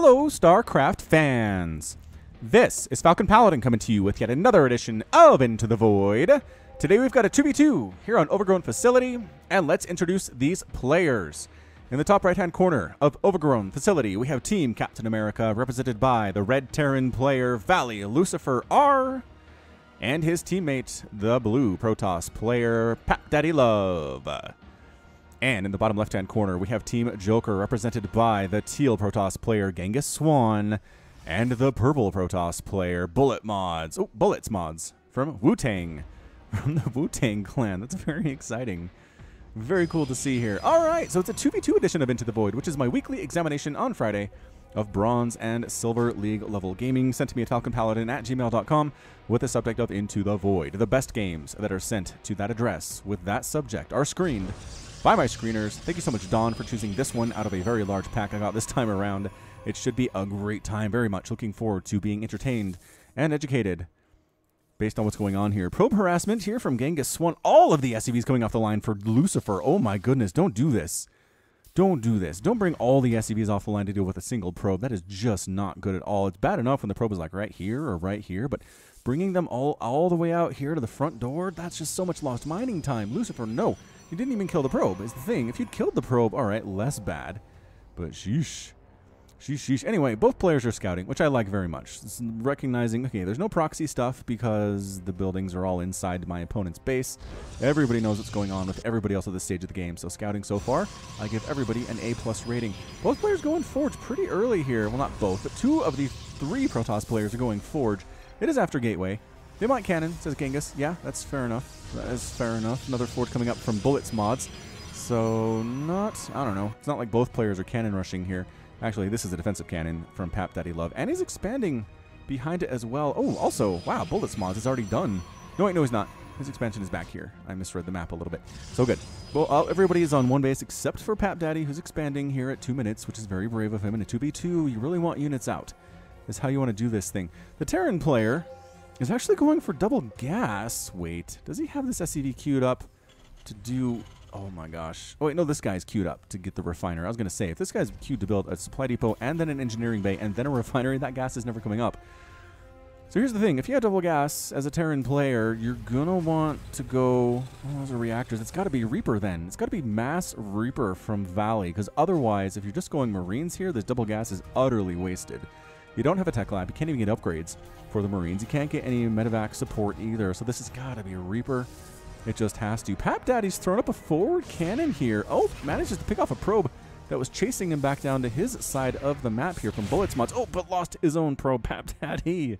Hello, StarCraft fans! This is Falcon Paladin coming to you with yet another edition of Into the Void. Today we've got a 2v2 here on Overgrown Facility, and let's introduce these players. In the top right-hand corner of Overgrown Facility, we have Team Captain America, represented by the Red Terran player Valley Lucifer R, and his teammate, the Blue Protoss player Pat Daddy Love. And in the bottom left-hand corner, we have Team Joker, represented by the Teal Protoss player Genghis Swan, and the Purple Protoss player Bullets Mods from Wu-Tang, from the Wu-Tang clan. That's very exciting. Very cool to see here. All right, so it's a 2v2 edition of Into the Void, which is my weekly examination on Friday of Bronze and Silver League level gaming, sent to me at falconpaladin@gmail.com with the subject of Into the Void. The best games that are sent to that address with that subject are screened by my screeners. Thank you so much, Dawn, for choosing this one out of a very large pack I got this time around. It should be a great time. Very much looking forward to being entertained and educated based on what's going on here. Probe harassment here from Genghis Swan. All of the SCVs coming off the line for Lucifer. Oh my goodness, don't do this. Don't do this. Don't bring all the SCVs off the line to deal with a single probe. That is just not good at all. It's bad enough when the probe is like right here or right here, but bringing them all the way out here to the front door, that's just so much lost mining time. Lucifer, no. You didn't even kill the probe, is the thing. If you'd killed the probe, all right, less bad. But sheesh. Sheesh. Anyway, both players are scouting, which I like very much. It's recognizing, okay, there's no proxy stuff because the buildings are all inside my opponent's base. Everybody knows what's going on with everybody else at this stage of the game. So scouting so far, I give everybody an A+ rating. Both players going Forge pretty early here. Well, not both, but two of the three Protoss players are going Forge. It is after Gateway. They might cannon, says Genghis. Yeah, that's fair enough. That is fair enough. Another Forge coming up from Bullets Mods. So I don't know. It's not like both players are cannon rushing here. Actually, this is a defensive cannon from Pat Daddy Love. And he's expanding behind it as well. Oh, also, wow, Bullets Mods is already done. No, wait, no, he's not. His expansion is back here. I misread the map a little bit. So good. Well, everybody is on one base except for Pat Daddy, who's expanding here at 2 minutes, which is very brave of him. In a 2v2, you really want units out. Is how you want to do this thing. The Terran player is actually going for double gas. Wait, does he have this SCV queued up to do... Oh my gosh. Oh wait, no, this guy's queued up to get the refiner. I was going to say, if this guy's queued to build a supply depot and then an engineering bay and then a refinery, that gas is never coming up. So here's the thing. If you have double gas as a Terran player, you're going to want to go... Oh, those are reactors. It's got to be Reaper then. It's got to be Mass Reaper from Valley, because otherwise, if you're just going Marines here, this double gas is utterly wasted. You don't have a tech lab. You can't even get upgrades for the Marines. You can't get any medevac support either. So this has got to be a Reaper. It just has to. Pat Daddy's thrown up a forward cannon here. Oh, manages to pick off a probe that was chasing him back down to his side of the map here from Bullets Mods. Oh, but lost his own probe. Pat Daddy.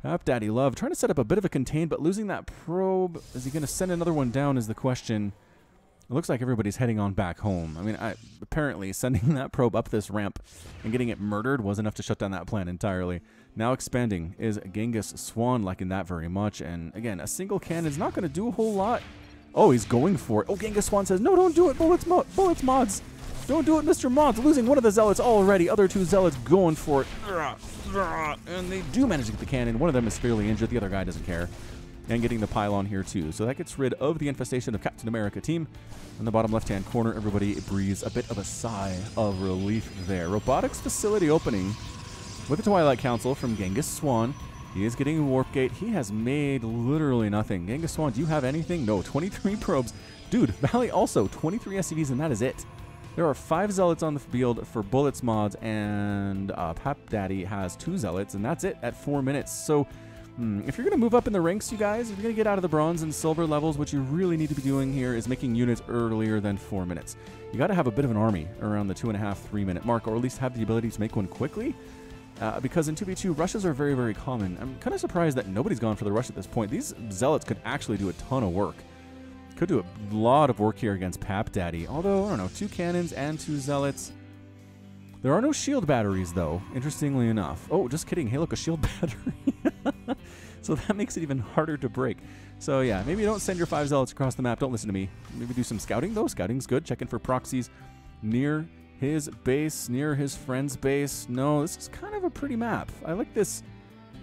Pat Daddy Love trying to set up a bit of a contain, but losing that probe. Is he going to send another one down is the question. It looks like everybody's heading on back home. I mean, apparently sending that probe up this ramp and getting it murdered was enough to shut down that plan entirely. Now expanding is Genghis Swan, liking that very much. And again, a single cannon is not going to do a whole lot. Oh, he's going for it. Oh, Genghis Swan says, no, don't do it, Bullets Mods. Don't do it, Mr. Mods. Losing one of the Zealots already. Other two Zealots going for it. And they do manage to get the cannon. One of them is severely injured. The other guy doesn't care. And getting the pylon here too. So that gets rid of the infestation of Captain America team. In the bottom left-hand corner, everybody breathes a bit of a sigh of relief there. Robotics facility opening with the Twilight Council from Genghis Swan. He is getting a warp gate. He has made literally nothing. Genghis Swan, do you have anything? No, 23 probes. Dude, Valley also 23 SCVs, and that is it. There are 5 Zealots on the field for Bullets Mods, and Pat Daddy has 2 Zealots, and that's it at 4 minutes. So if you're going to move up in the ranks, you guys, if you're going to get out of the bronze and silver levels, what you really need to be doing here is making units earlier than 4 minutes. You got to have a bit of an army around the 2.5, 3 minute mark, or at least have the ability to make one quickly. Because in 2v2, rushes are very, very common. I'm kind of surprised that nobody's gone for the rush at this point. These Zealots could actually do a ton of work. Could do a lot of work here against Pat Daddy. Although, I don't know, 2 cannons and 2 Zealots. There are no shield batteries, though, interestingly enough. Oh, just kidding. Hey, look, a shield battery. So that makes it even harder to break. So, yeah, maybe don't send your 5 Zealots across the map. Don't listen to me. Maybe do some scouting, though. Scouting's good. Checking for proxies near his base, near his friend's base. No, this is kind of a pretty map. I like this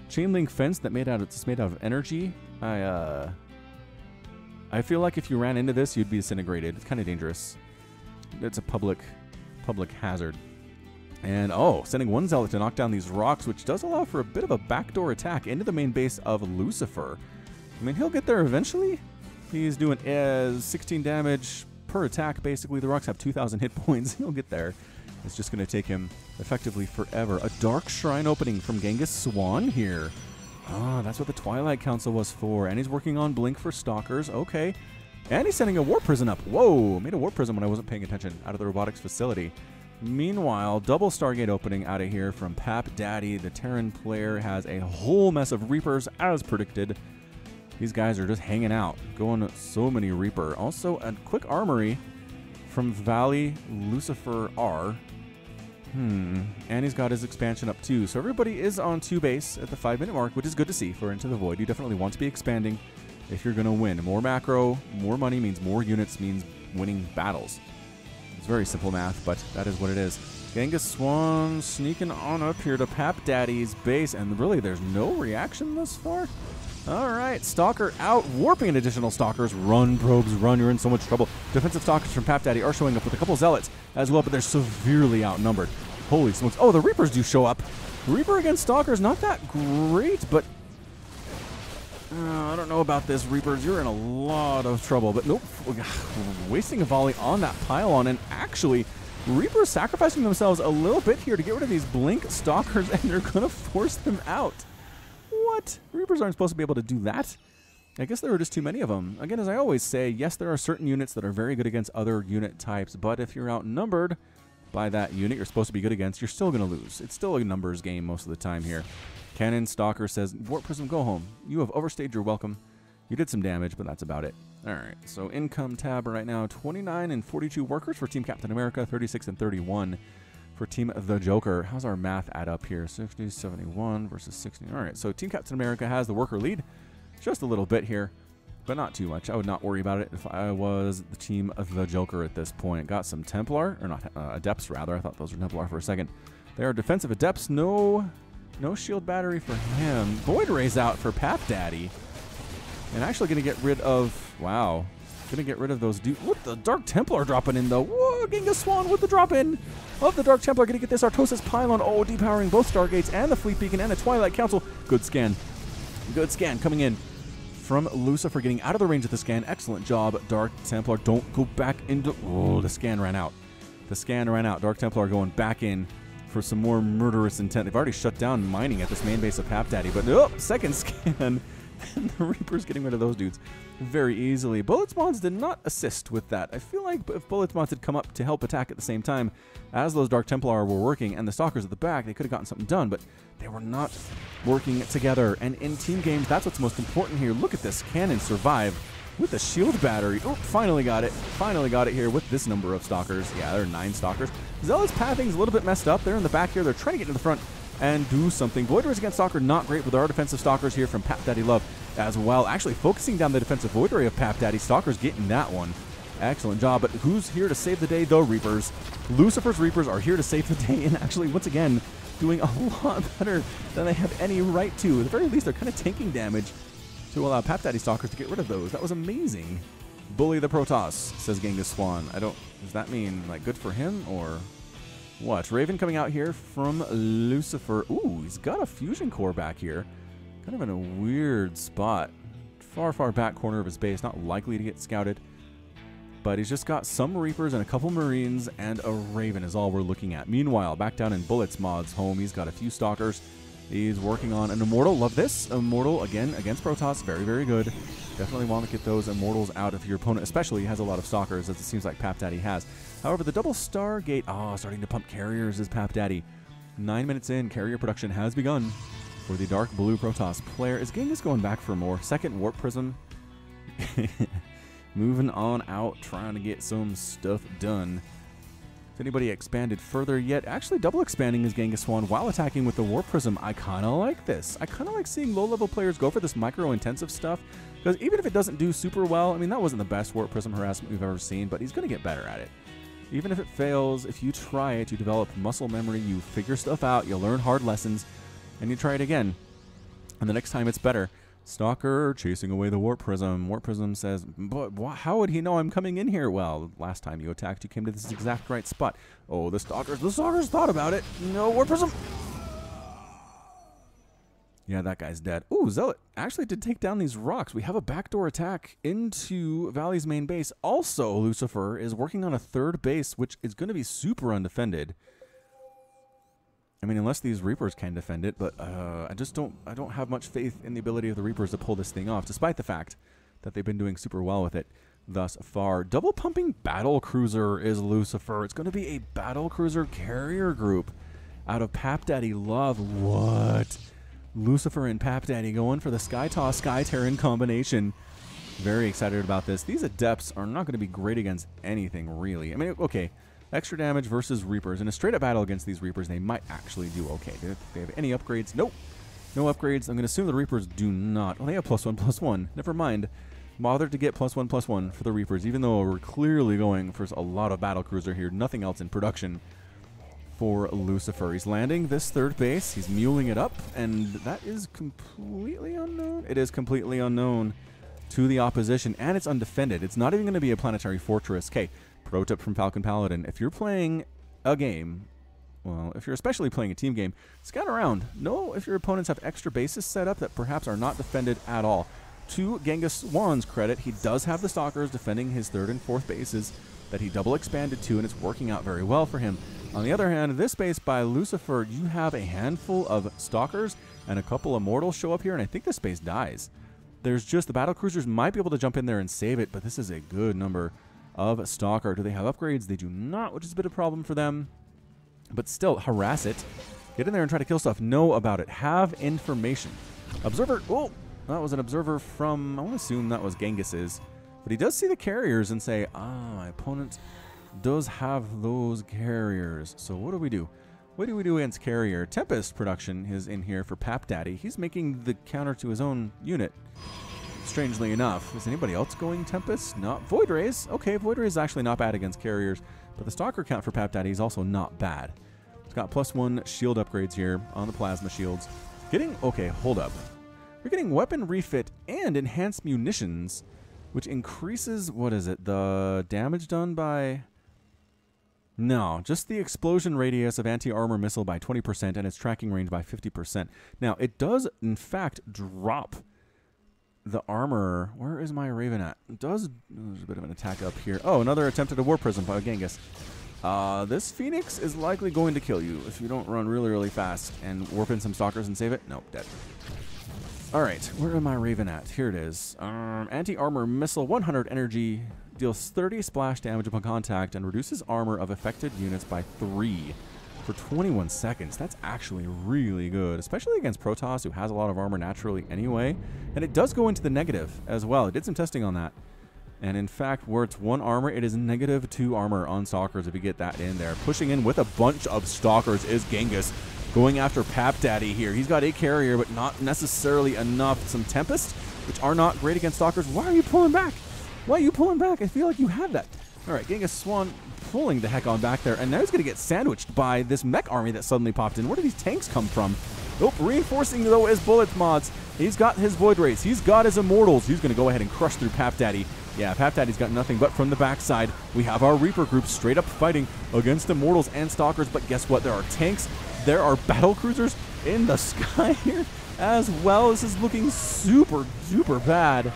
chain link fence that it's made out of energy. I feel like if you ran into this, you'd be disintegrated. It's kind of dangerous. It's a public hazard. And, oh, sending one Zealot to knock down these rocks, which does allow for a bit of a backdoor attack into the main base of Lucifer. I mean, he'll get there eventually. He's doing 16 damage per attack, basically. The rocks have 2,000 hit points. He'll get there. It's just going to take him effectively forever. A Dark Shrine opening from Genghis Swan here. Ah, that's what the Twilight Council was for. And he's working on Blink for Stalkers. Okay. And he's sending a Warp Prison up. Whoa, made a Warp Prison when I wasn't paying attention out of the robotics facility. Meanwhile, double Stargate opening out of here from Pap Daddy. The Terran player has a whole mess of Reapers as predicted. These guys are just hanging out, going so many Reaper. Also, a quick armory from Valley Lucifer R. And he's got his expansion up too. So everybody is on 2 base at the 5-minute mark, which is good to see for Into the Void. You definitely want to be expanding if you're going to win. More macro, more money means more units, means winning battles. It's very simple math, but that is what it is. Genghis Swan sneaking on up here to Pap Daddy's base, and really there's no reaction thus far. All right, Stalker out, warping in additional Stalkers. Run, Probes, run, you're in so much trouble. Defensive Stalkers from Pap Daddy are showing up with a couple Zealots as well, but they're severely outnumbered. Holy smokes. Oh, the Reapers do show up. Reaper against Stalkers, not that great, but I don't know about this, Reapers. You're in a lot of trouble, but nope. Wasting a volley on that pylon, and actually, Reapers sacrificing themselves a little bit here to get rid of these Blink Stalkers, and they're going to force them out. What? Reapers aren't supposed to be able to do that. I guess there were just too many of them. Again, as I always say, yes, there are certain units that are very good against other unit types, but if you're outnumbered by that unit you're supposed to be good against, you're still going to lose. It's still a numbers game most of the time here. Cannon Stalker says, Warp Prism, go home. You have overstayed your welcome. You did some damage, but that's about it. All right, so income tab right now, 29 and 42 workers for Team Captain America, 36 and 31 for Team The Joker. How's our math add up here? 60, 71 versus 60. All right, so Team Captain America has the worker lead. Just a little bit here, but not too much. I would not worry about it if I was the Team of The Joker at this point. Got some Templar, or not, Adepts rather. I thought those were Templar for a second. They are defensive Adepts. No shield battery for him. Void Ray's out for Pap Daddy. And actually going to get rid of, wow, going to get rid of those dudes. What, the Dark Templar dropping in though? Whoa, Genghis Swan with the drop in of the Dark Templar. Going to get this Artosis Pylon. Oh, depowering both Stargates and the Fleet Beacon and the Twilight Council. Good scan. Good scan coming in from Lucifer, getting out of the range of the scan. Excellent job, Dark Templar. Don't go back into, oh, the scan ran out. The scan ran out. Dark Templar going back in for some more murderous intent. They've already shut down mining at this main base of Pap Daddy, but oh, second scan. And the Reaper's getting rid of those dudes very easily. Bullet Spawns did not assist with that. I feel like if Bullet Spawns had come up to help attack at the same time as those Dark Templar were working and the Stalkers at the back, they could have gotten something done, but they were not working together. And in team games, that's what's most important here. Look at this cannon survive with the shield battery. Oh, finally got it. Finally got it here with this number of Stalkers. Yeah, there are 9 Stalkers. Zealot's pathing's a little bit messed up. They're in the back here. They're trying to get into the front and do something. Void Rays against Stalker, not great, with our defensive Stalkers here from Pap Daddy Love as well. Actually focusing down the defensive Void Ray of Pap Daddy. Stalker's getting that one. Excellent job, but who's here to save the day? The Reapers. Lucifer's Reapers are here to save the day, and actually, once again, doing a lot better than they have any right to. At the very least, they're kind of tanking damage to allow Pap Daddy Stalkers to get rid of those. That was amazing. Bully the Protoss, says Genghis Swan. Does that mean, like, good for him, or what? Raven coming out here from Lucifer. Ooh, he's got a fusion core back here. Kind of in a weird spot. Far, far back corner of his base. Not likely to get scouted. But he's just got some Reapers and a couple Marines and a Raven is all we're looking at. Meanwhile, back down in Bullets Mod's home, he's got a few Stalkers. He's working on an Immortal. Love this. Immortal, again, against Protoss. Very, very good. Definitely want to get those Immortals out if your opponent, especially, has a lot of Stalkers, as it seems like Pap Daddy has. However, the double Stargate, starting to pump carriers is Pap Daddy. 9 minutes in, carrier production has begun for the Dark Blue Protoss player. Is Genghis going back for more? Second Warp Prism. Moving on out, trying to get some stuff done. Has anybody expanded further yet? Actually, double expanding is Genghis Swan while attacking with the Warp Prism. I kind of like this. I kind of like seeing low-level players go for this micro-intensive stuff, because even if it doesn't do super well, I mean, that wasn't the best Warp Prism harassment we've ever seen, but he's going to get better at it. Even if it fails, if you try it, you develop muscle memory, you figure stuff out, you learn hard lessons, and you try it again. And the next time it's better. Stalker chasing away the Warp Prism. Warp Prism says, but how would he know I'm coming in here? Well, last time you attacked, you came to this exact right spot. Oh, the Stalkers thought about it. No, Warp Prism. Yeah, that guy's dead. Ooh, Zealot actually did take down these rocks. We have a backdoor attack into Valley's main base. Also, Lucifer is working on a third base, which is going to be super undefended. I mean, unless these Reapers can defend it, but I don't have much faith in the ability of the Reapers to pull this thing off, despite the fact that they've been doing super well with it thus far. Double pumping battle cruiser is Lucifer. It's going to be a battle cruiser carrier group out of Pap Daddy Love. What? Lucifer and Pap Daddy going for the Sky Toss Sky Terran combination. Very excited about this. These Adepts are not going to be great against anything, really. I mean, okay. Extra damage versus Reapers. In a straight-up battle against these Reapers, they might actually do okay. Do they have any upgrades? Nope. No upgrades. I'm going to assume the Reapers do not. Oh, they have +1/+1. Never mind. Bothered to get +1/+1 for the Reapers, even though we're clearly going for a lot of battle cruiser here. Nothing else in production for Lucifer. He's landing this third base. He's muling it up, and that is completely unknown. It is completely unknown to the opposition, and it's undefended. It's not even going to be a planetary fortress. Okay. Pro tip from Falcon Paladin, if you're playing a game, well, if you're especially playing a team game, scout around. Know if your opponents have extra bases set up that perhaps are not defended at all. To Genghis Swan's credit, he does have the Stalkers defending his third and fourth bases that he double expanded to, and it's working out very well for him. On the other hand, this base by Lucifer, you have a handful of Stalkers and a couple of Mortals show up here, and I think this base dies. There's just the battle cruisers might be able to jump in there and save it, but this is a good number of Stalker. Do they have upgrades? They do not, which is a bit of a problem for them. But still, harass it. Get in there and try to kill stuff. Know about it. Have information. Observer. Oh, that was an observer from, I want to assume that was Genghis's. But he does see the carriers and say, my opponent does have those carriers. So what do we do? What do we do against carrier? Tempest production is in here for Pap Daddy. He's making the counter to his own unit. Strangely enough. Is anybody else going Tempest? Not Void Rays. Okay, Void Rays is actually not bad against carriers, but the Stalker count for Pap Daddy is also not bad. It's got +1 shield upgrades here on the plasma shields. Okay, hold up. We're getting weapon refit and enhanced munitions, which increases, what is it, the damage done by... No, just the explosion radius of anti-armor missile by 20% and its tracking range by 50%. Now, it does, in fact, drop the armor. Where is my Raven at? There's a bit of an attack up here. Oh, another attempt at a Warp Prism by Genghis. This Phoenix is likely going to kill you if you don't run really, really fast and warp in some Stalkers and save it. Nope, dead. Alright, where am I Raven at? Here it is. Anti-armor missile, 100 energy, deals 30 splash damage upon contact and reduces armor of affected units by 3. For 21 seconds. That's actually really good, especially against Protoss, who has a lot of armor naturally anyway. And it does go into the negative as well. It did some testing on that. And in fact, where it's 1 armor, it is -2 armor on Stalkers if you get that in there. Pushing in with a bunch of Stalkers is Genghis. Going after Pap Daddy here. He's got a carrier, but not necessarily enough. Some Tempest, which are not great against Stalkers. Why are you pulling back? Why are you pulling back? I feel like you have that. All right, Genghis Swan pulling the heck on back there, and now he's going to get sandwiched by this mech army that suddenly popped in. Where do these tanks come from? Nope, reinforcing, though, his bullets mods. He's got his Void Rays. He's got his Immortals. He's going to go ahead and crush through Pap Daddy. Yeah, Pap Daddy's got nothing but from the backside. We have our Reaper group straight up fighting against Immortals and Stalkers, but guess what? There are tanks. There are battle cruisers in the sky here as well. This is looking super, super bad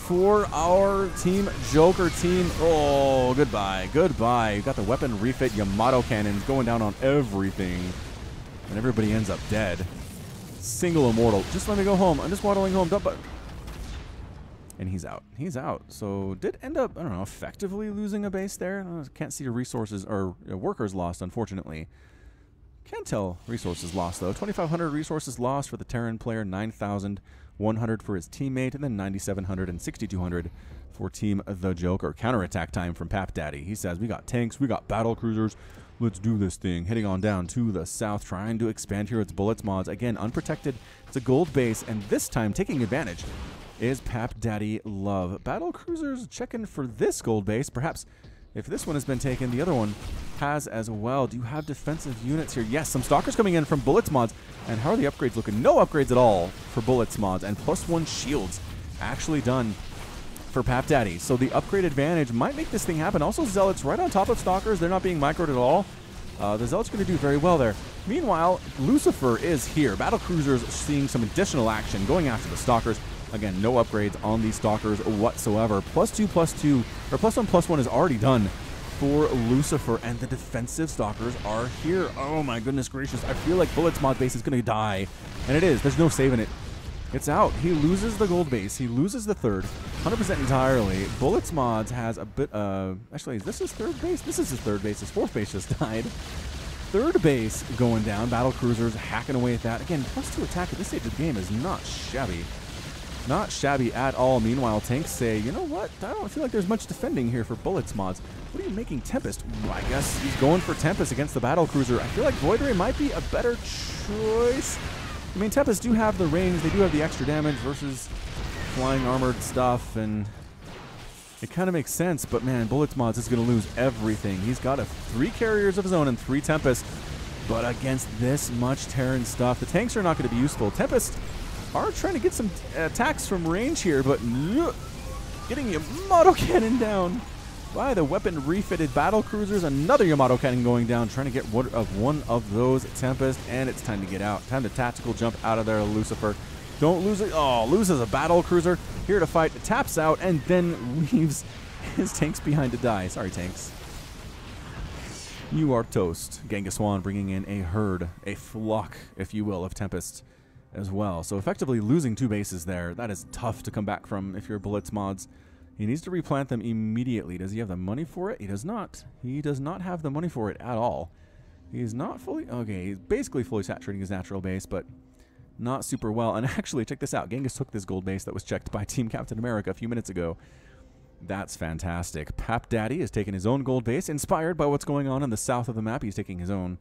for our Team Joker team. Oh, goodbye. Goodbye. You got the weapon refit Yamato cannons going down on everything. And everybody ends up dead. Single Immortal. Just let me go home. I'm just waddling home. And he's out. He's out. So did end up, I don't know, effectively losing a base there. Can't see resources or workers lost, unfortunately. Can't tell resources lost, though. 2,500 resources lost for the Terran player, 9,100 for his teammate, and then 9,700 and 6,200 for Team The Joker. Counterattack time from Pap Daddy. He says, we got tanks, we got battle cruisers. Let's do this thing. Heading on down to the south, trying to expand here its bullets mods. Again, unprotected. It's a gold base, and this time taking advantage is Pap Daddy Love. Battle cruisers checking for this gold base. Perhaps If this one has been taken, the other one has as well. Do you have defensive units here? Yes, some Stalkers coming in from Bullets mods. And how are the upgrades looking? No upgrades at all for Bullets mods. And +1 shields actually done for Pap Daddy. So the upgrade advantage might make this thing happen. Also, Zealots right on top of Stalkers. They're not being microed at all. The Zealot's going to do very well there. Meanwhile, Lucifer is here. Battle Cruisers seeing some additional action going after the Stalkers. Again, no upgrades on these Stalkers whatsoever. +2/+2, or +1/+1 is already done for Lucifer, and the defensive Stalkers are here. Oh my goodness gracious. I feel like Bullets mod base is going to die. And it is. There's no saving it. It's out. He loses the gold base. He loses the third. 100% entirely. Bullets mods has a bit, actually, is this his third base? This is his third base. His fourth base just died. Third base going down. Battle Cruisers hacking away at that. Again, +2 attack at this stage of the game is not shabby. Not shabby at all. Meanwhile, tanks say, you know what? I don't feel like there's much defending here for Bullets mods. What are you making? Tempest? Well, I guess he's going for Tempest against the Battle Cruiser. I feel like Void Ray might be a better choice. I mean, Tempest do have the range. They do have the extra damage versus flying armored stuff, and it kind of makes sense. But man, Bullets mods is going to lose everything. He's got 3 carriers of his own and 3 Tempest. But against this much Terran stuff, the tanks are not going to be useful. Tempest are trying to get some attacks from range here, but getting Yamato Cannon down by the weapon refitted Battle Cruisers. Another Yamato Cannon going down, trying to get one of those Tempest, and it's time to get out. Time to tactical jump out of there, Lucifer. Don't lose it. Oh, loses a Battle Cruiser. Here to fight, taps out, and then leaves his tanks behind to die. Sorry, tanks. You are toast. Genghis bringing in a herd, a flock, if you will, of Tempest as well. So effectively losing 2 bases there. That is tough to come back from if you're Bullets mods. He needs to replant them immediately. Does he have the money for it? He does not. He does not have the money for it at all. He's not fully... Okay, he's basically fully saturating his natural base, but not super well. And actually, check this out. Genghis took this gold base that was checked by Team Captain America a few minutes ago. That's fantastic. Pap Daddy has taken his own gold base, inspired by what's going on in the south of the map. He's taking his own.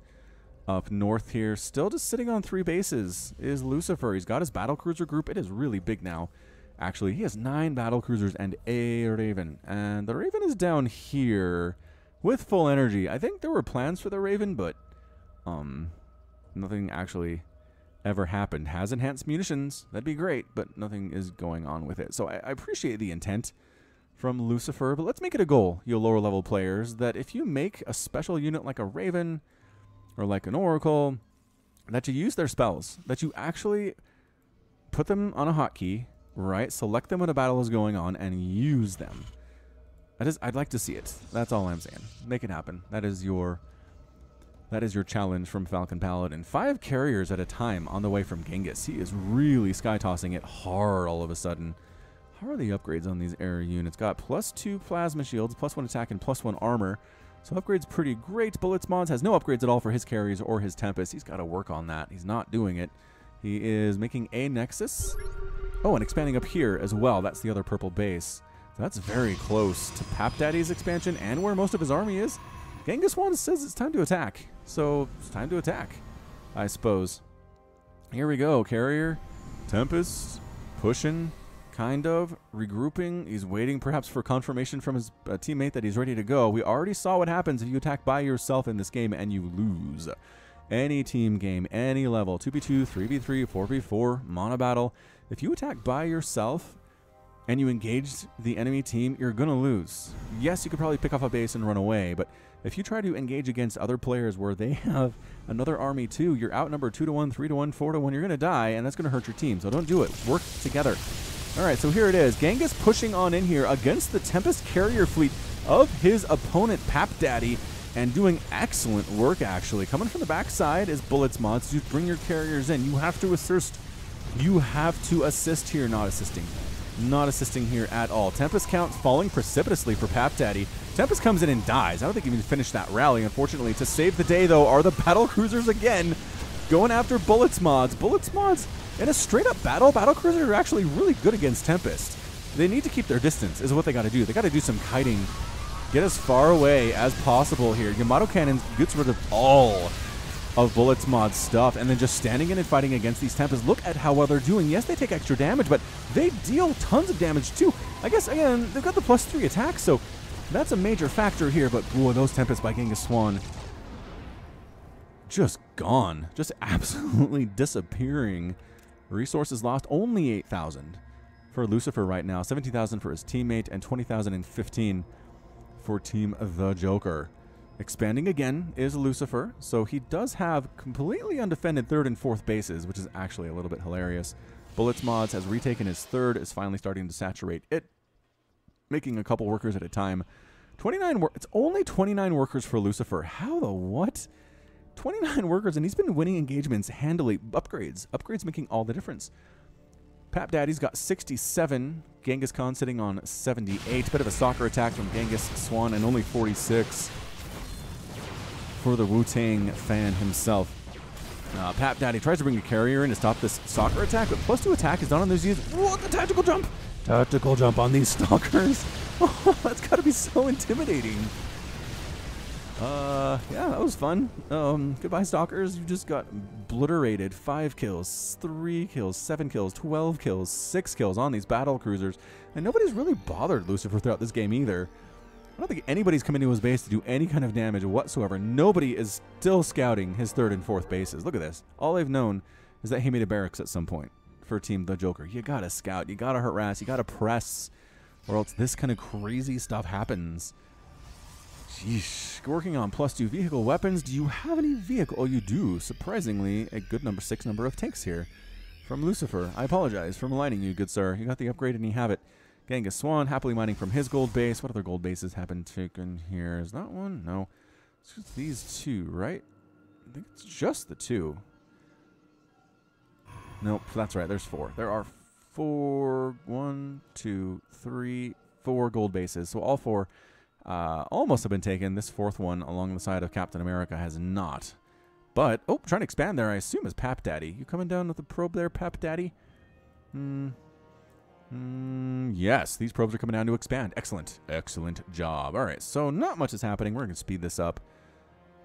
Up north here, still just sitting on 3 bases, is Lucifer. He's got his Battle Cruiser group. It is really big now. Actually, he has 9 Battle Cruisers and a Raven. And the Raven is down here with full energy. I think there were plans for the Raven, but nothing actually ever happened. Has enhanced munitions. That'd be great, but nothing is going on with it. So I appreciate the intent from Lucifer, but let's make it a goal, you lower level players, that if you make a special unit like a Raven or like an Oracle, that you use their spells, that you actually put them on a hotkey, right? Select them when a battle is going on and use them. I'd like to see it. That's all I'm saying. Make it happen. That is your challenge from Falcon Paladin. 5 carriers at a time on the way from Genghis. He is really sky tossing it hard all of a sudden. How are the upgrades on these air units? Got +2 plasma shields, +1 attack, and +1 armor. So upgrades pretty great. Bullets mods has no upgrades at all for his carries or his Tempest. He's got to work on that. He's not doing it. He is making a Nexus. Oh, and expanding up here as well. That's the other purple base. So that's very close to Pap Daddy's expansion and where most of his army is. Genghis says it's time to attack. So it's time to attack, I suppose. Here we go. Carrier, Tempest, pushing, kind of, regrouping. He's waiting perhaps for confirmation from his teammate that he's ready to go. We already saw what happens if you attack by yourself in this game and you lose. Any team game, any level, 2v2, 3v3, 4v4, mono battle. If you attack by yourself and you engage the enemy team, you're going to lose. Yes, you could probably pick off a base and run away, but if you try to engage against other players where they have another army too, you're outnumbered 2-1, 3-1, 4-1, you're going to die, and that's going to hurt your team. So don't do it. Work together. All right, so here it is. Genghis pushing on in here against the Tempest carrier fleet of his opponent, Pap Daddy, and doing excellent work, actually. Coming from the backside is Bullets mods. You bring your carriers in. You have to assist. You have to assist here. Not assisting. Not assisting here at all. Tempest count falling precipitously for Pap Daddy. Tempest comes in and dies. I don't think he even finished that rally, unfortunately. To save the day, though, are the Battle Cruisers again, going after Bullets mods. Bullets mods, in a straight-up battle, Battle Cruisers are actually really good against Tempest. They need to keep their distance, is what they got to do. They got to do some kiting. Get as far away as possible here. Yamato Cannon gets rid of all of Bullets mod stuff, and then just standing in and fighting against these Tempests. Look at how well they're doing. Yes, they take extra damage, but they deal tons of damage too. I guess, again, they've got the +3 attack, so That's a major factor here, but boy, those Tempests by Genghis Swan. Just gone. Just absolutely disappearing. Resources lost, only 8,000 for Lucifer right now. 17,000 for his teammate, and 20,015 for Team The Joker. Expanding again is Lucifer, so he does have completely undefended 3rd and 4th bases, which is actually a little bit hilarious. Bullets Mods has retaken his 3rd, is finally starting to saturate it, making a couple workers at a time. It's only 29 workers for Lucifer. How the what? 29 workers, and he's been winning engagements handily. Upgrades making all the difference. Pap Daddy's got 67. Genghis Khan sitting on 78. Bit of a soccer attack from Genghis Swan, and only 46 for the Wu-Tang fan himself. Pap Daddy tries to bring a carrier in to stop this soccer attack, but +2 attack is not on those units. What, the tactical jump! Tactical jump on these stalkers. Oh, that's got to be so intimidating. Yeah, that was fun. Goodbye, stalkers. You just got obliterated. 5 kills, 3 kills, 7 kills, 12 kills, 6 kills on these battle cruisers. And nobody's really bothered Lucifer throughout this game either. I don't think anybody's come into his base to do any kind of damage whatsoever. Nobody is still scouting his 3rd and 4th bases. Look at this. All they've known is that he made a barracks at some point for Team The Joker. You gotta scout, you gotta harass, you gotta press, or else this kind of crazy stuff happens. Sheesh. Working on +2 vehicle weapons. Do you have any vehicle? Oh, you do. Surprisingly, a good 6 number of tanks here from Lucifer. I apologize for maligning you, good sir. You got the upgrade and you have it. Genghis Swan happily mining from his gold base. What other gold bases have been taken here? Is that one? No. It's just these 2, right? I think it's just the 2. Nope, that's right. There's 4. There are 4, 1, 2, 3, 4 gold bases. So all 4 almost have been taken. This 4th one along the side of Captain America has not. But, oh, trying to expand there, I assume, is Pap Daddy. You coming down with the probe there, Pap Daddy? Yes, these probes are coming down to expand. Excellent. Excellent job. All right, so not much is happening. We're going to speed this up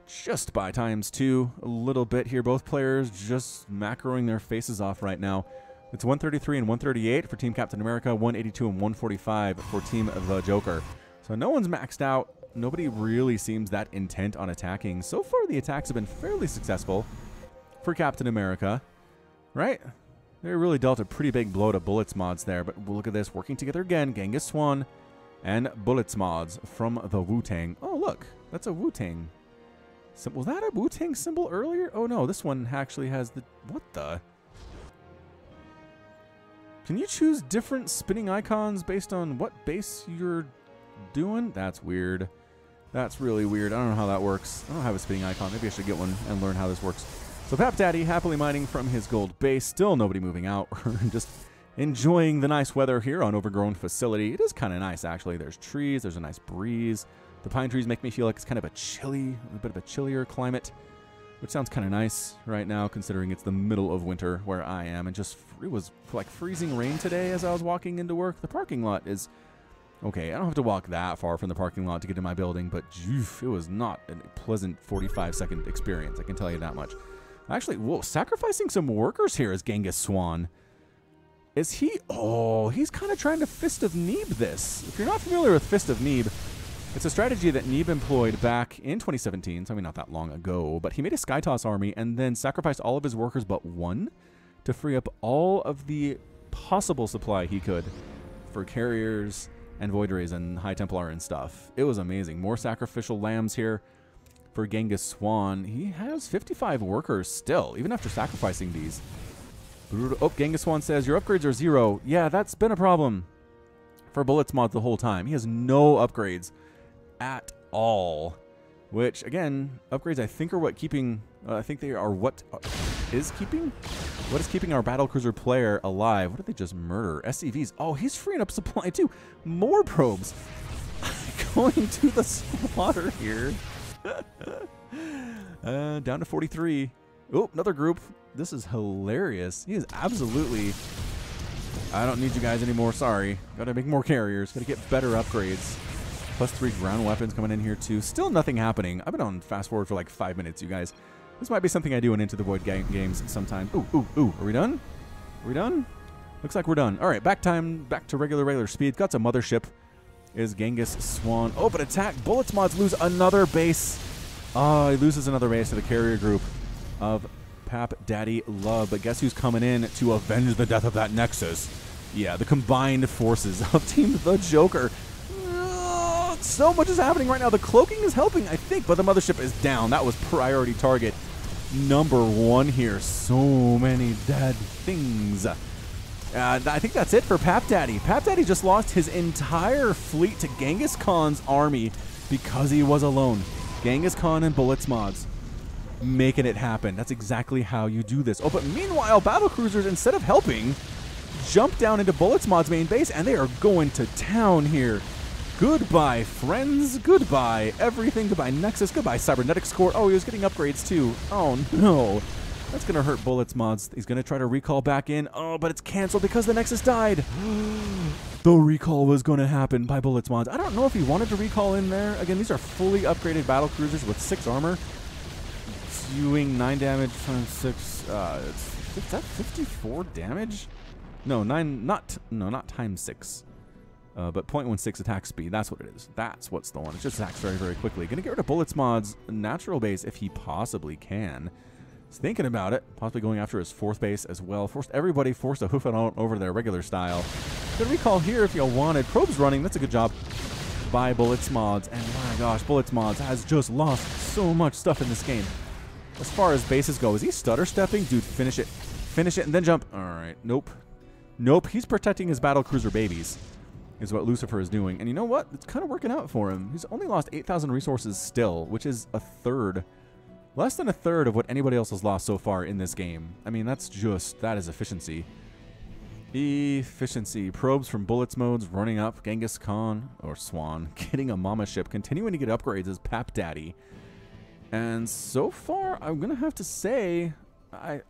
just by ×2 a little bit here. Both players just macroing their faces off right now. It's 133 and 138 for Team Captain America, 182 and 145 for Team The Joker. So no one's maxed out. Nobody really seems that intent on attacking. So far, the attacks have been fairly successful for Captain America, right? They really dealt a pretty big blow to Bullets Mods there, but look at this, working together again. Genghis Swan and Bullets Mods from the Wu-Tang. Oh, look, that's a Wu-Tang. Was that a Wu-Tang symbol earlier? Oh, no, this one actually has the... What the? Can you choose different spinning icons based on what base you're doing? That's weird. That's really weird. I don't know how that works. I don't have a spinning icon. Maybe I should get one and learn how this works. So Pap Daddy happily mining from his gold base. Still nobody moving out. Just enjoying the nice weather here on Overgrown facility. It is kind of nice, actually. There's trees. There's a nice breeze. The pine trees make me feel like it's kind of a bit of a chillier climate, which sounds kind of nice right now, considering it's the middle of winter where I am. And just, it was like freezing rain today as I was walking into work. The parking lot is... Okay, I don't have to walk that far from the parking lot to get to my building, but it was not a pleasant 45-second experience, I can tell you that much. Actually, whoa, sacrificing some workers here is Genghis Swan. Is he? Oh, he's kind of trying to Fist of Neeb this. If you're not familiar with Fist of Neeb, it's a strategy that Neeb employed back in 2017, so I mean not that long ago, but he made a Skytoss army and then sacrificed all of his workers but one to free up all of the possible supply he could for carriers and Void Rays and High Templar and stuff. It was amazing. More sacrificial lambs here for Genghis Swan. He has 55 workers still, even after sacrificing these. Oh, Genghis Swan says, your upgrades are 0. Yeah, that's been a problem for Bullets Mods the whole time. He has no upgrades at all. Which, again, upgrades I think are what keeping... I think they are what is keeping... What is keeping our battlecruiser player alive? What did they just murder? SCVs. Oh, he's freeing up supply too. More probes going to the slaughter here. Down to 43. Oh, another group. This is hilarious. He is absolutely... I don't need you guys anymore. Sorry. Gotta make more carriers. Gotta get better upgrades. +3 ground weapons coming in here too. Still nothing happening. I've been on fast forward for like 5 minutes, you guys. This might be something I do in Into the Void games sometime. Ooh. Are we done? Are we done? Looks like we're done. All right, back to regular speed. Got some mothership is Genghis Swan. Oh, but attack. Bullets mods lose another base. Oh, he loses another base to the carrier group of Pap Daddy Love. But guess who's coming in to avenge the death of that Nexus? Yeah, the combined forces of Team the Joker. Oh, so much is happening right now. The cloaking is helping, I think, but the mothership is down. That was priority target number 1 here. So many dead things. I think that's it for Pap Daddy. Pap Daddy just lost his entire fleet to Genghis Khan's army because he was alone. Genghis Khan and Bullets mods making it happen. That's exactly how you do this. Oh, but meanwhile, battle cruisers, instead of helping, jump down into Bullets mod's main base, and they are going to town here. Goodbye, friends. Goodbye, everything. Goodbye, Nexus. Goodbye, Cybernetics Core. Oh, he was getting upgrades, too. Oh, no. That's going to hurt Bullets mods. He's going to try to recall back in. Oh, but it's canceled because the Nexus died. The recall was going to happen by Bullets mods. I don't know if he wanted to recall in there. Again, these are fully upgraded battle cruisers with 6 armor. Doing 9 damage times 6. Is that 54 damage? No, 9. Not times 6. But 0.16 attack speed. That's what it is. That's what's the one. It just attacks very, very quickly. Going to get rid of Bullets mod's natural base if he possibly can. He's thinking about it. Possibly going after his 4th base as well. Forced to hoof it on over their regular style. Good recall here if you wanted. Probe's running. That's a good job by Bullets mods. And my gosh, Bullets mods has just lost so much stuff in this game. As far as bases go, is he stutter stepping? Dude, finish it. Finish it and then jump. All right. Nope. Nope. He's protecting his battle cruiser babies, is what Lucifer is doing. And you know what? It's kind of working out for him. He's only lost 8,000 resources still, which is a third. Less than a third of what anybody else has lost so far in this game. I mean, that is efficiency. Efficiency. Probes from Bullets modes running up. Genghis Khan, or Swan, getting a mama ship. Continuing to get upgrades as Pap Daddy. And so far, I'm going to have to say, I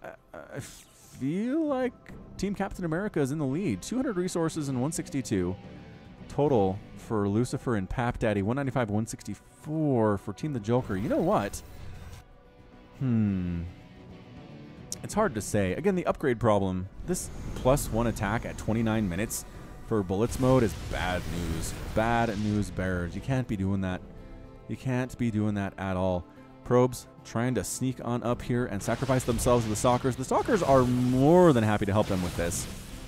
feel like Team Captain America is in the lead. 200 resources and 162 total for Lucifer and Pap Daddy. 195, 164 for Team the Joker. You know what? It's hard to say. Again, the upgrade problem. This +1 attack at 29 minutes for Bullets mode is bad news. Bad news bears. You can't be doing that. You can't be doing that at all. Probes trying to sneak on up here and sacrifice themselves to the Stalkers. The Stalkers are more than happy to help them with this.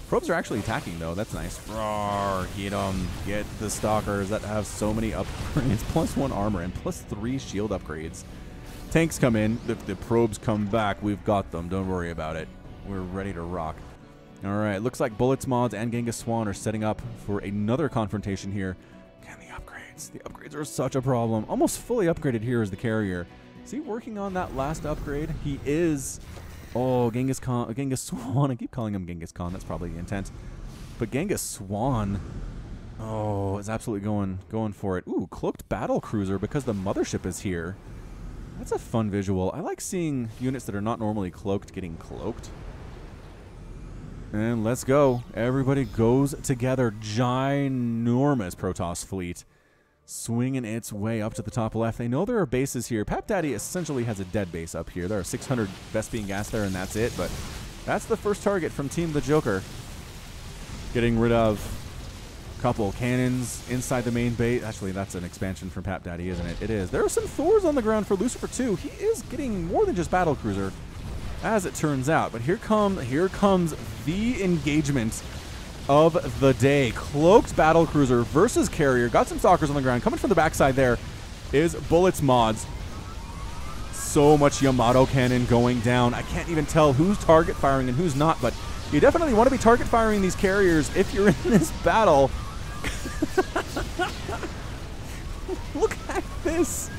Probes are actually attacking, though. That's nice. Roar, get them. Get the Stalkers that have so many upgrades. +1 armor and +3 shield upgrades. Tanks come in. The probes come back. We've got them. Don't worry about it. We're ready to rock. All right. Looks like Bullets mods and Genghis Swan are setting up for another confrontation here. Can the upgrades? The upgrades are such a problem. Almost fully upgraded here is the carrier. Is he working on that last upgrade? He is. Oh, Genghis Swan. I keep calling him Genghis Khan. That's probably the intent. But Genghis Swan, oh, is absolutely going for it. Ooh, cloaked battle cruiser because the mothership is here. That's a fun visual. I like seeing units that are not normally cloaked getting cloaked. And let's go. Everybody goes together. Ginormous Protoss fleet swinging its way up to the top left. They know there are bases here. Pap Daddy essentially has a dead base up here. There are 600 Vespian gas there, and that's it. But that's the first target from Team the Joker. Getting rid of a couple cannons inside the main base. Actually, that's an expansion from Pap Daddy, isn't it? It is. There are some Thors on the ground for Lucifer, too. He is getting more than just battle cruiser, as it turns out. But here comes the engagement of the day. Cloaked battle cruiser versus carrier. Got some Stalkers on the ground. Coming from the backside there is Bullets mods. So much Yamato cannon going down. I can't even tell who's target firing and who's not, but you definitely want to be target firing these carriers if you're in this battle. Look at this.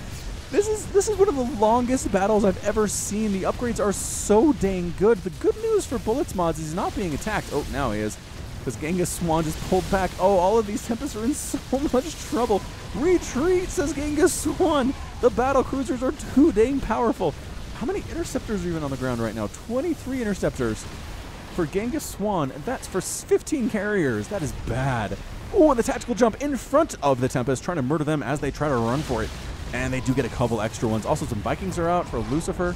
This is one of the longest battles I've ever seen. The upgrades are so dang good. The good news for Bullets mods is he's not being attacked. Oh, now he is. Because Genghis Swan just pulled back. Oh, all of these Tempests are in so much trouble. Retreat, says Genghis Swan. The battle cruisers are too dang powerful. How many interceptors are even on the ground right now? 23 interceptors for Genghis Swan. And that's for 15 carriers. That is bad. Oh, and the tactical jump in front of the Tempest, trying to murder them as they try to run for it. And they do get a couple extra ones. Also, some Vikings are out for Lucifer.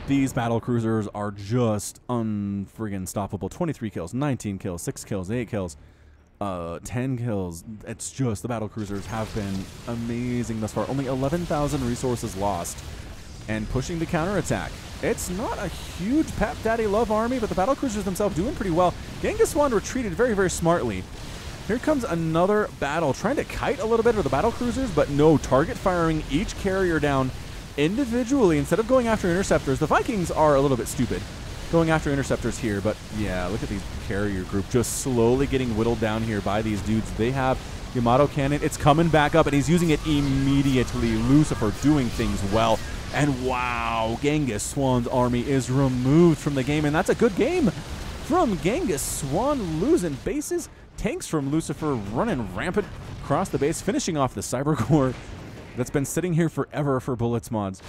These battle cruisers are just unfriggin' stoppable. 23 kills, 19 kills, 6 kills, 8 kills. 10 kills. It's just the battle cruisers have been amazing thus far. Only 11,000 resources lost. And pushing the counterattack. It's not a huge Pep Daddy Love army, but the battle cruisers themselves doing pretty well. Genghis retreated very, very smartly. Here comes another battle, trying to kite a little bit of the battle cruisers, but no, target firing each carrier down individually instead of going after interceptors. The Vikings are a little bit stupid going after interceptors here, but yeah, look at the carrier group just slowly getting whittled down here by these dudes. They have Yamato cannon. It's coming back up, and he's using it immediately. Lucifer doing things well. And wow, Genghis Swan's army is removed from the game, and that's a good game from Genghis Swan, losing bases. Tanks from Lucifer running rampant across the base, finishing off the cyber core that's been sitting here forever for bullets mods.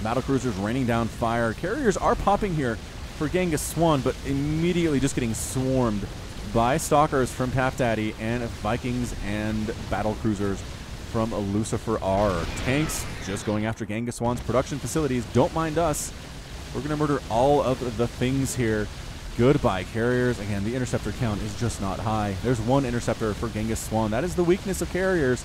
Battle cruisers raining down fire. Carriers are popping here for Genghis Swan, but immediately just getting swarmed by stalkers from Pap Daddy and Vikings and battle cruisers from Lucifer R. Tanks just going after Genghis Swan's production facilities. Don't mind us. We're going to murder all of the things here. Goodbye, carriers. Again, the interceptor count is just not high. There's one interceptor for Genghis Swan. That is the weakness of carriers.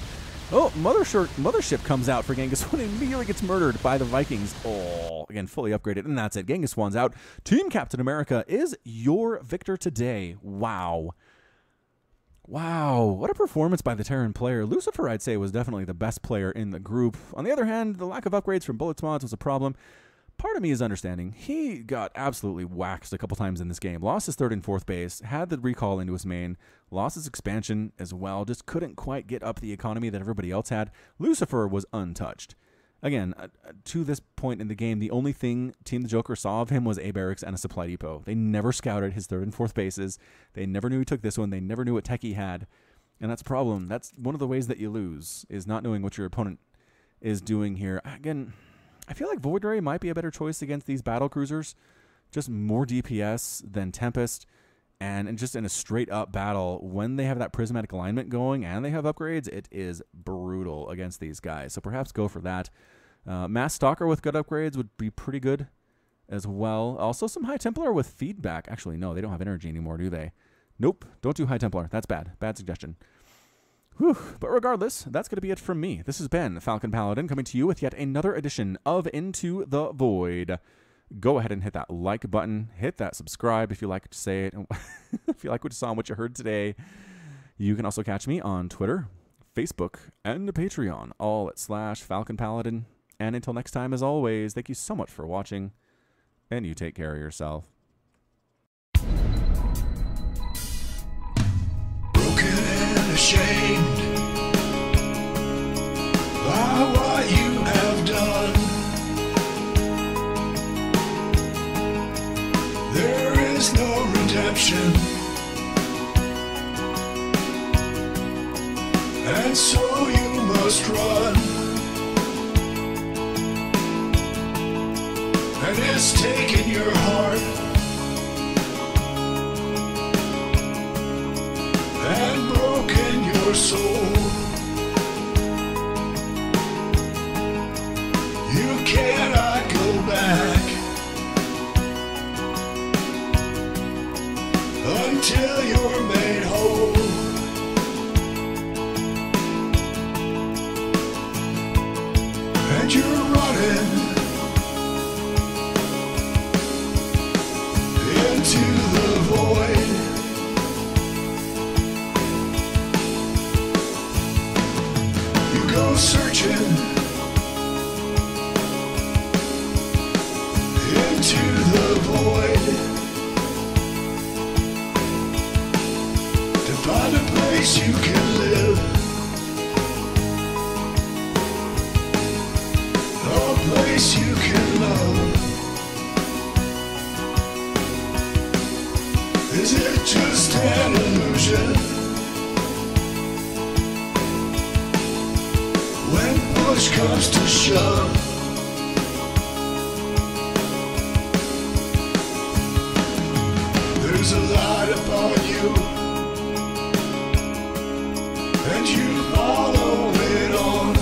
Oh, Mothership comes out for Genghis Swan and immediately gets murdered by the Vikings. Oh, again, fully upgraded. And that's it. Genghis Swan's out. Team Captain America is your victor today. Wow. Wow, what a performance by the Terran player. Lucifer, I'd say, was definitely the best player in the group. On the other hand, the lack of upgrades from bullets mods was a problem. Part of me is understanding. He got absolutely waxed a couple times in this game. Lost his third and fourth base, had the recall into his main, lost his expansion as well, just couldn't quite get up the economy that everybody else had. Lucifer was untouched. Again, to this point in the game, the only thing Team the Joker saw of him was a barracks and a supply depot. They never scouted his third and fourth bases. They never knew he took this one. They never knew what tech he had. And that's a problem. That's one of the ways that you lose, is not knowing what your opponent is doing here. Again, I feel like Void Ray might be a better choice against these battle cruisers. Just more DPS than Tempest. And just in a straight-up battle, when they have that prismatic alignment going and they have upgrades, it is brutal against these guys. So perhaps go for that. Mass Stalker with good upgrades would be pretty good as well. Also, some High Templar with feedback. Actually, no, they don't have energy anymore, do they? Nope, don't do High Templar. That's bad. Bad suggestion. Whew. But regardless, that's going to be it from me. This has been Falcon Paladin coming to you with yet another edition of Into the Void. Go ahead and hit that like button. Hit that subscribe if you like to say it. If you like what you saw and what you heard today. You can also catch me on Twitter, Facebook, and Patreon, all at /Falcon Paladin. And until next time, as always, thank you so much for watching, and you take care of yourself. Broken and ashamed by what you have done. There is no redemption, and so you must run. And it's taken your heart and broken your soul. You cannot go back until you're made whole. And you're running into the void. You go searching into the void to find a place you can live, a place you can love. Is it just an illusion? When push comes to shove, there's a light upon you, and you follow it on,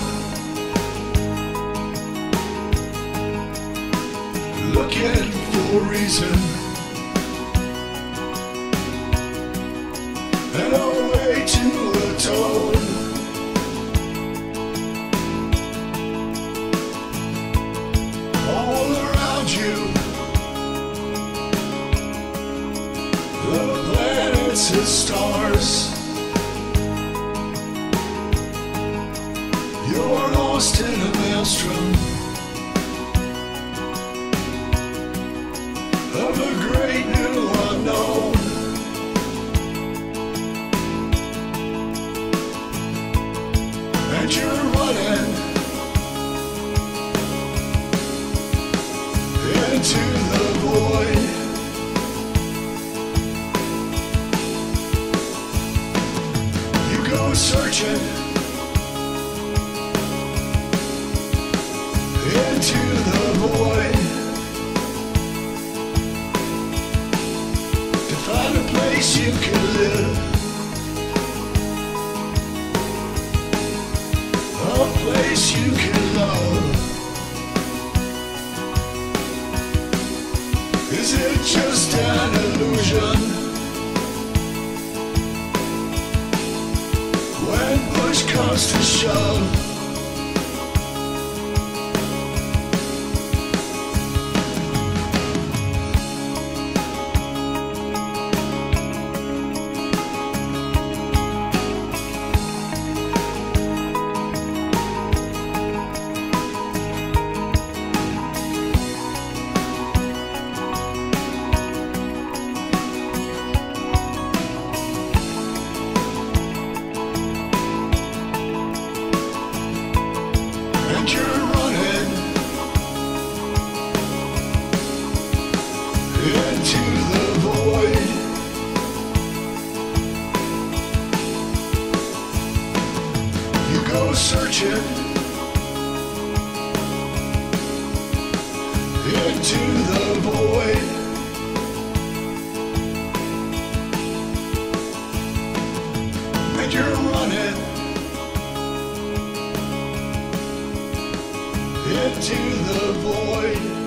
looking for a reason and a way lost in a maelstrom of a great new unknown. And you're running into the void. You go searching into the void to find a place you can live, a place you can love. Is it just an illusion when push comes to shove? And you're running into the void. You go searching into the void. And you're running into the void.